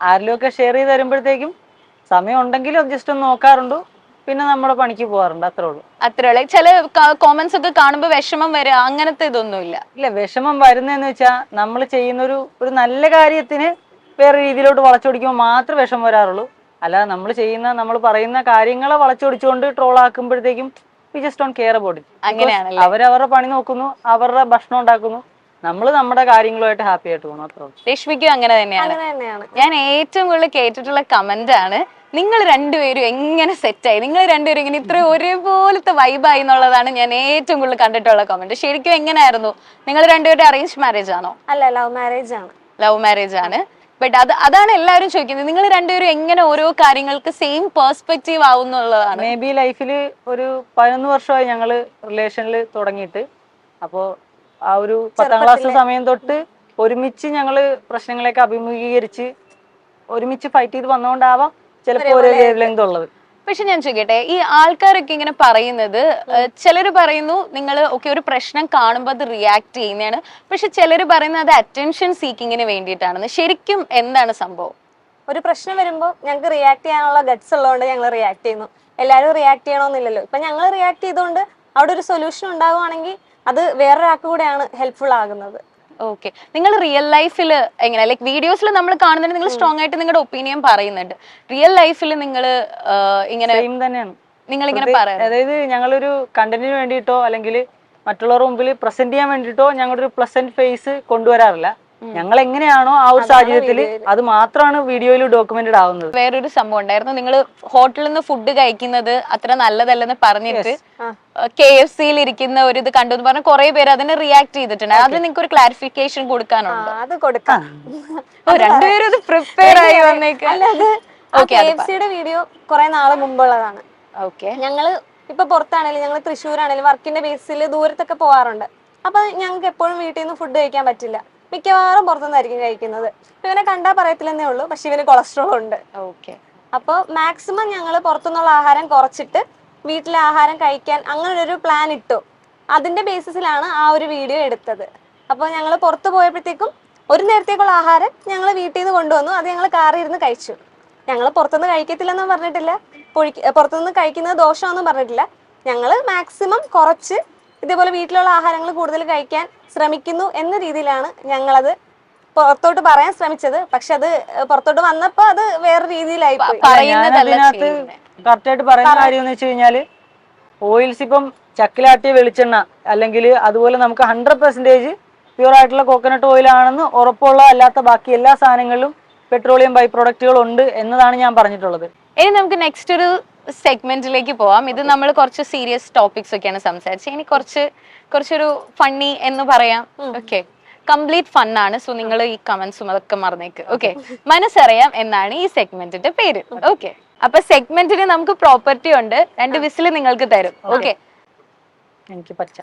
ആരിലൊക്കെ share ചെയ്ത് തരുമ്പോഴത്തേക്കും സമയം ഉണ്ടെങ്കിലും ജസ്റ്റ് ഒന്ന് നോക്കാറുണ്ട്, പിന്നെ നമ്മുടെ പണിക്ക് പോകാറുണ്ട്. അത്രേ ഉള്ളൂ. അത്രേ ഉള്ളൂ. ചില കോമന്റ്സ് ഒക്കെ കാണുമ്പോൾ വിഷമം വരിക അങ്ങനത്തെ ഇതൊന്നും ഇല്ല? ഇല്ല, വിഷമം വരുന്നതെന്ന് വെച്ചാൽ നമ്മൾ ചെയ്യുന്ന ഒരു നല്ല കാര്യത്തിന് വേറെ രീതിയിലോട്ട് വളച്ചൊടിക്കുമ്പോൾ മാത്രമേ വിഷമം വരാറുള്ളൂ. അല്ലാതെ നമ്മൾ പറയുന്ന കാര്യങ്ങളെ വളച്ചൊടിച്ചുകൊണ്ട് ട്രോൾ ആക്കുമ്പോഴത്തേക്കും we just don't care about it. അങ്ങനെയാണല്ലേ? അവരവരുടെ പണി നോക്കുന്നു, അവരുടെ ഭക്ഷണം ഉണ്ടാക്കുന്നു, നമ്മൾ നമ്മുടെ കാര്യങ്ങളുമായിട്ട് ഹാപ്പി ആയിട്ട് പോകുന്നു. അത്രേ ഉള്ളൂ. രശ്മിക്കും അങ്ങനെ തന്നെയാണ്. ഞാൻ ഏറ്റവും കൂടുതൽ കേട്ടിട്ടുള്ള കമന്റ് ആണ്, നിങ്ങൾ രണ്ടുപേരും എങ്ങനെ സെറ്റായി, നിങ്ങൾ രണ്ടുപേരും ഇങ്ങനെ ഇത്ര ഒരേപോലത്തെ വൈബായി എന്നുള്ളതാണ് ഞാൻ ഏറ്റവും കൂടുതൽ കണ്ടിട്ടുള്ള കമന്റ്. ശരിക്കും എങ്ങനെയായിരുന്നു? നിങ്ങൾ രണ്ടുപേരുടെ അറേഞ്ച് മാരേജ് ആണോ? അല്ല, ലവ് മാരേജ് ആണ്. ലവ് മാരേജ് ആണ്. ബട്ട് അതാണ് എല്ലാവരും ചോദിക്കുന്നത്, നിങ്ങൾ രണ്ടുപേരും എങ്ങനെ ഓരോ കാര്യങ്ങൾക്ക് സെയിം പെർസ്പെക്റ്റീവ് ആവുന്നുള്ളതാണ്. മേ ബി ലൈഫിൽ ഒരു 11 വർഷമായി ഞങ്ങൾ റിലേഷനിൽ തുടങ്ങിയിട്ട്. അപ്പോൾ ആ ഒരു 10ാം ക്ലാസ് സമയം തൊട്ട് ഒരുമിച്ച് ഞങ്ങൾ പ്രശ്നങ്ങളെയൊക്കെ അഭിമുഖീകരിച്ച് ഒരുമിച്ച് ഫൈറ്റ് ചെയ്ത് വന്നുകൊണ്ടാവാം ചിലപ്പോൾ ഒരേ വേവ് ലെങ്ത് ഉള്ളത്. പക്ഷെ ഞാൻ ചോദിക്കട്ടെ, ഈ ആൾക്കാരൊക്കെ ഇങ്ങനെ പറയുന്നത്, ചിലർ പറയുന്നു നിങ്ങൾ ഒരു പ്രശ്നം കാണുമ്പോൾ അത് റിയാക്ട് ചെയ്യുന്നതാണ്, പക്ഷെ ചിലർ പറയുന്നത് അത് അറ്റൻഷൻ സീക്കിങ്ങിന് വേണ്ടിയിട്ടാണെന്ന്. ശരിക്കും എന്താണ് സംഭവം? ഒരു പ്രശ്നം വരുമ്പോൾ ഞങ്ങൾക്ക് റിയാക്ട് ചെയ്യാനുള്ള ഗട്സ് ഉള്ളതുകൊണ്ട് ഞങ്ങൾ റിയാക്ട് ചെയ്യുന്നു. എല്ലാവരും റിയാക്ട് ചെയ്യണമെന്നില്ലല്ലോ. ഇപ്പൊ ഞങ്ങൾ റിയാക്ട് ചെയ്തുകൊണ്ട് അവിടെ ഒരു സൊല്യൂഷൻ ഉണ്ടാകുവാണെങ്കിൽ അത് വേറൊരാൾക്ക് കൂടെയാണ് ഹെൽപ്ഫുൾ ആകുന്നത്. ഓക്കെ. നിങ്ങൾ റിയൽ ലൈഫിൽ എങ്ങനെ, ലൈക് വീഡിയോസിൽ നമ്മൾ കാണുന്നുണ്ട്, നിങ്ങൾ സ്ട്രോങ് ആയിട്ട് നിങ്ങളുടെ ഒപ്പീനിയൻ പറയുന്നുണ്ട്. റിയൽ ലൈഫിൽ നിങ്ങൾ ഇങ്ങനെ തന്നെയാണ് നിങ്ങൾ ഇങ്ങനെ പറയാം? അതായത് ഞങ്ങളൊരു കണ്ടന്റിന് വേണ്ടിയിട്ടോ അല്ലെങ്കിൽ മറ്റുള്ളവരുടെ മുമ്പിൽ പ്രസന്റ് ചെയ്യാൻ വേണ്ടിയിട്ടോ ഞങ്ങളൊരു പ്ലസന്റ് ഫേസ് കൊണ്ടുവരാറില്ല. ഞങ്ങൾ എങ്ങനെയാണോ ആ ഒരു സാഹചര്യത്തിൽ അത് മാത്രമാണ് വീഡിയോയിൽ ഡോക്യുമെന്റഡ് ആവുന്നത്. വേറൊരു സംഭവം ഉണ്ടായിരുന്നു, നിങ്ങൾ ഹോട്ടലിൽ നിന്ന് ഫുഡ് കഴിക്കുന്നത് അത്ര നല്ലതല്ലെന്ന് പറഞ്ഞിട്ട് KFC-യിൽ ഇരിക്കുന്ന ഒരു ഇത് കണ്ടു എന്ന് പറഞ്ഞ കുറെ പേര് അതിന് റിയാക്ട് ചെയ്തിട്ടുണ്ട്. അത് നിങ്ങൾക്ക് ഒരു ക്ലാരിഫിക്കേഷൻ കൊടുക്കാനുണ്ട്? അത് കൊടുക്കാം. രണ്ടുപേരും അത് പ്രിപ്പയർ ആയി വന്നേക്ക്. KFC-യുടെ വീഡിയോ കുറെ നാള് മുമ്പുള്ളതാണ്. ഞങ്ങള് ഇപ്പൊ പുറത്താണെങ്കിലും ഞങ്ങൾ തൃശ്ശൂരാണെങ്കിലും വർക്കിന്റെ ബേസിൽ ദൂരത്തൊക്കെ പോവാറുണ്ട്. അപ്പൊ ഞങ്ങൾക്ക് എപ്പോഴും വീട്ടിൽ നിന്ന് ഫുഡ് കഴിക്കാൻ പറ്റില്ല, മിക്കവാറും പുറത്തുനിന്നായിരിക്കും കഴിക്കുന്നത്. ഇവനെ കണ്ടാൽ പറയത്തില്ലെന്നേ ഉള്ളൂ, പക്ഷെ ഇവന് കൊളസ്ട്രോൾ ഉണ്ട്. അപ്പൊ മാക്സിമം ഞങ്ങൾ പുറത്തുനിന്നുള്ള ആഹാരം കുറച്ചിട്ട് വീട്ടിലെ ആഹാരം കഴിക്കാൻ അങ്ങനെ ഒരു പ്ലാൻ ഇട്ടു. അതിന്റെ ബേസിസിലാണ് ആ ഒരു വീഡിയോ എടുത്തത്. അപ്പോൾ ഞങ്ങൾ പുറത്തു പോയപ്പോഴത്തേക്കും ഒരു നേരത്തേക്കുള്ള ആഹാരം ഞങ്ങൾ വീട്ടിൽ നിന്ന് കൊണ്ടുവന്നു. അത് ഞങ്ങൾ കാറിൽ ഇരുന്ന് കഴിച്ചു. ഞങ്ങൾ പുറത്തുനിന്ന് കഴിക്കത്തില്ലെന്നും പറഞ്ഞിട്ടില്ല, പുറത്തുനിന്ന് കഴിക്കുന്നത് ദോഷമൊന്നും പറഞ്ഞിട്ടില്ല. ഞങ്ങൾ മാക്സിമം കുറച്ച് ഇതേപോലെ വീട്ടിലുള്ള ആഹാരങ്ങൾ കൂടുതൽ കഴിക്കാൻ ശ്രമിക്കുന്നു എന്ന രീതിയിലാണ് ഞങ്ങളത് പുറത്തോട്ട് പറയാൻ ശ്രമിച്ചത്. പക്ഷെ അത് പുറത്തോട്ട് വന്നപ്പോ അത് വേറെ രീതിയിലായി പോയി. അതിനകത്ത് കറക്റ്റായിട്ട് പറയുന്ന കാര്യം എന്ന് വെച്ച് കഴിഞ്ഞാല്, ഓയിൽസ് ഇപ്പം ചക്കിലാട്ടിയ വെളിച്ചെണ്ണ അല്ലെങ്കിൽ അതുപോലെ നമുക്ക് 100% പ്യൂർ ആയിട്ടുള്ള കോക്കനട്ട് ഓയിൽ ആണെന്ന് ഉറപ്പുള്ള അല്ലാത്ത ബാക്കി എല്ലാ സാധനങ്ങളിലും പെട്രോളിയം ബൈ പ്രൊഡക്റ്റുകൾ ഉണ്ട് എന്നതാണ് ഞാൻ പറഞ്ഞിട്ടുള്ളത്. ഇനി നമുക്ക് നെക്സ്റ്റ് ഒരു സെഗ്മെന്റിലേക്ക് പോവാം. ഇത് നമ്മൾ കുറച്ച് സീരിയസ് ടോപ്പിക്സ് ഒക്കെയാണ് സംസാരിച്ചത്. ഇനി കുറച്ചൊരു ഫണ്ണി എന്ന് പറയാം. Okay, complete ഫണ്ണാണ്. സോ നിങ്ങൾ ഈ കമന്റ്സും അതൊക്കെ മറന്നേക്ക്. ഓക്കെ, മനസ്സറിയാം എന്നാണ് ഈ സെഗ്മെന്റിന്റെ പേര്. ഓക്കെ, അപ്പൊ സെഗ്മെന്റിന് നമുക്ക് പ്രോപ്പർട്ടി ഉണ്ട്, 2 വിസിൽ നിങ്ങൾക്ക് തരും. ഓക്കെ, എനിക്ക് പച്ച.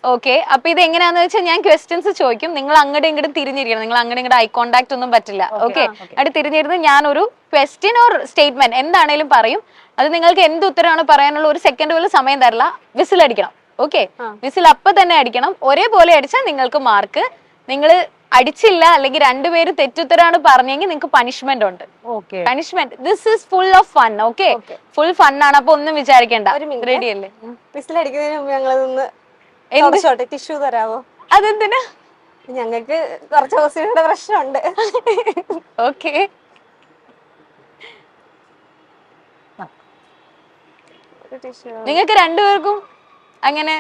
ഓക്കെ, അപ്പൊ ഇത് എങ്ങനെയാന്ന് വെച്ചാൽ ഞാൻ ക്വസ്റ്റ്യൻസ് ചോദിക്കും, നിങ്ങൾ അങ്ങോട്ടും ഇങ്ങോട്ടും തിരിഞ്ഞിരിക്കണം, നിങ്ങൾ അങ്ങോട്ടും ഇങ്ങോട്ട് ഐ കോണ്ടാക്ട് ഒന്നും പറ്റില്ല. ഓക്കെ, അവിടെ തിരിഞ്ഞിരുന്ന് ഞാനൊരു ക്വസ്റ്റ്യൻ ഓർ സ്റ്റേറ്റ്മെന്റ് എന്താണേലും പറയും. അത് നിങ്ങൾക്ക് എന്ത് ഉത്തരമാണ് പറയാനുള്ള 1 സെക്കൻഡ് പോലും സമയം തരില്ല. വിസിൽ അടിക്കണം. ഓക്കെ, വിസിൽ അപ്പൊ തന്നെ അടിക്കണം. ഒരേപോലെ അടിച്ചാൽ നിങ്ങൾക്ക് മാർക്ക്. നിങ്ങൾ അടിച്ചില്ല അല്ലെങ്കിൽ 2 പേര് തെറ്റുത്തരാണ് പറഞ്ഞെങ്കിൽ നിങ്ങൾക്ക് പണിഷ്മെന്റ് ഉണ്ട്. Punishment, this is full of fun. Okay, full fun ആണ്. അപ്പൊ ഒന്നും വിചാരിക്കണ്ട. റെഡി അല്ലേ? വിസിൽ അടിക്കുന്നതിന് മുമ്പ് ഞങ്ങളതൊന്ന് ടിഷ്യൂ തരാവോ? അതെന്തിനാ? ഞങ്ങൾക്ക് കുറച്ച് ഹോസ്പിറ്റലിന്റെ പ്രശ്നമുണ്ട്. ഓക്കെ, നിങ്ങൾക്ക് 2 പേർക്കും അങ്ങനെ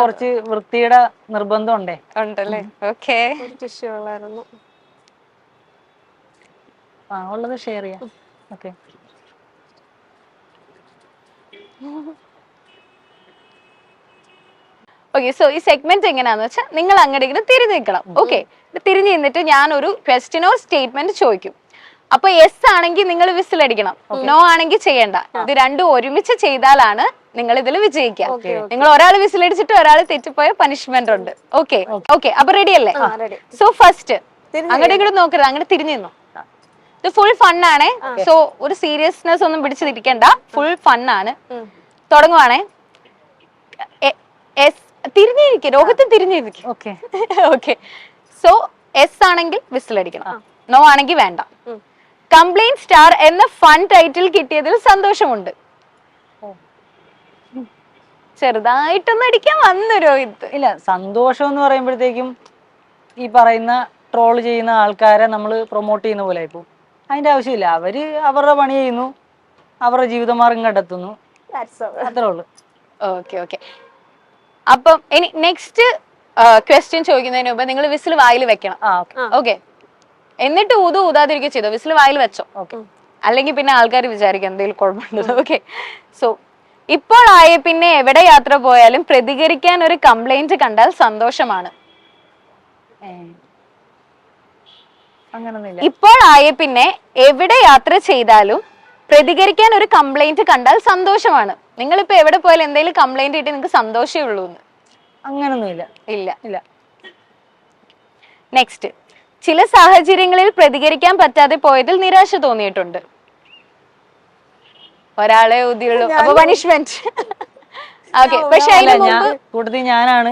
കുറച്ച് വൃത്തിയുടെ നിർബന്ധം ഉണ്ടല്ലേ? ഓക്കെ, ടിഷ്യൂ ഉള്ളായിരുന്നു. ഉള്ളത് ഷെയർ ചെയ്യാം. Okay, okay. സോ ഈ സെഗ്മെന്റ് എങ്ങനെയാന്ന് വെച്ചാൽ നിങ്ങൾ അങ്ങോട്ട് ഇങ്ങനെ തിരിഞ്ഞു നിൽക്കണം. ഓക്കെ, തിരിഞ്ഞു നിന്നിട്ട് ഞാനൊരു ക്വസ്റ്റ്യൻ ഓർ സ്റ്റേറ്റ്മെന്റ് ചോദിക്കും. അപ്പൊ യെസ് ആണെങ്കിൽ നിങ്ങൾ വിസിൽ അടിക്കണം, നോ ആണെങ്കിൽ ചെയ്യണ്ട. ഇത് 2 ഒരുമിച്ച് ചെയ്താലാണ് നിങ്ങൾ ഇതിൽ വിജയിക്കുക. നിങ്ങൾ ഒരാൾ വിസിൽ അടിച്ചിട്ട് ഒരാൾ തെറ്റിപ്പോയ പണിഷ്മെന്റ് ഉണ്ട്. ഓക്കെ, ഓക്കെ, അപ്പൊ റെഡി അല്ലേ? സോ ഫസ്റ്റ് അങ്ങോട്ട് ഇങ്ങോട്ട് നോക്കരുത്, അങ്ങോട്ട് തിരിഞ്ഞു നിന്നു. ഇത് ഫുൾ ഫണ്ണാണേ. സോ ഒരു സീരിയസ്നെസ് ഒന്നും പിടിച്ചിരിക്കണ്ട, ഫുൾ ഫണ്ണാണ്. തുടങ്ങുവാണേ. തിരിഞ്ഞിരിക്കും, രോഗത്തിൽ തിരിഞ്ഞിരിക്കും. ഓക്കെ, സോ എസ് ആണെങ്കിൽ വിസിൽ അടിക്കണം. നോ ആണെങ്കിൽ വേണ്ട. കംപ്ലൈന്റ് സ്റ്റാർ എന്ന ഫൺ ടൈറ്റിൽ കിട്ടിയതിൽ സന്തോഷമുണ്ട്. ചെറുതായിട്ടൊന്നും അടിക്കാൻ വന്നു രോഹിത്. ഇല്ല, സന്തോഷം എന്ന് പറയുമ്പോഴത്തേക്കും ഈ പറയുന്ന ട്രോൾ ചെയ്യുന്ന ആൾക്കാരെ നമ്മൾ പ്രൊമോട്ട് ചെയ്യുന്ന പോലെ ആയിപ്പോ അതിന്റെ ആവശ്യമില്ല. അവര് അവരുടെ പണി ചെയ്യുന്നു, അവരുടെ ജീവിതമാർഗം കണ്ടെത്തുന്നു, അത്രേ ഉള്ളു. Okay okay. അപ്പം ഇനി നെക്സ്റ്റ് ക്വസ്റ്റ്യൻ ചോദിക്കുന്നതിന് മുമ്പ് നിങ്ങൾ വിസിൽ വായിൽ വെക്കണം. ഓക്കെ, എന്നിട്ട് ഊതാതിരിക്കുക ചെയ്തോ. വിസിൽ വായിൽ വെച്ചോ. ഓക്കെ, അല്ലെങ്കിൽ പിന്നെ ആൾക്കാർ വിചാരിക്കും എന്തെങ്കിലും കുഴപ്പമുണ്ടോ. ഓക്കെ, സോ ഇപ്പോൾ ആയ പിന്നെ എവിടെ യാത്ര പോയാലും പ്രതികരിക്കാൻ ഒരു കംപ്ലൈന്റ് കണ്ടാൽ സന്തോഷമാണ്. അങ്ങനൊന്നുമില്ല. ഇപ്പോൾ ആയ പിന്നെ എവിടെ യാത്ര ചെയ്താലും പ്രതികരിക്കാൻ ഒരു കംപ്ലൈന്റ് കണ്ടാൽ സന്തോഷമാണ്. നിങ്ങളിപ്പോ എവിടെ പോയാലും എന്തെങ്കിലും കംപ്ലൈന്റ് കിട്ടി നിങ്ങൾക്ക് സന്തോഷമേ ഉള്ളൂ എന്ന്? അങ്ങനൊന്നുമില്ല. ഇല്ല ഇല്ല. നെക്സ്റ്റ്, ചില സാഹചര്യങ്ങളിൽ പ്രതികരിക്കാൻ പറ്റാതെ പോയതിൽ നിരാശ തോന്നിയിട്ടുണ്ട്. ഒരാളെ ഊതിയുള്ളൂ, അപ്പൊ പണിഷ്മെന്റ്. ഓക്കെ, പക്ഷെ അതിന് മുമ്പ് കൂട്ടത്തിൽ ഞാനാണ്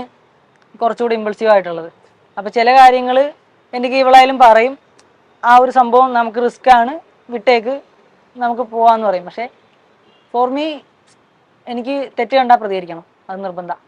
കുറച്ചുകൂടി ഇമ്പൾസീവ് ആയിട്ടുള്ളത്. അപ്പൊ ചില കാര്യങ്ങള് എനിക്ക് ഇവളായാലും പറയും, ആ ഒരു സംഭവം നമുക്ക് റിസ്ക് ആണ്, വിട്ടേക്ക്, നമുക്ക് പോവാന്ന് പറയും. പക്ഷെ ഫോർ മീ എനിക്ക് തെറ്റ് കണ്ടാൽ പ്രതികരിക്കണം, അത് നിർബന്ധം.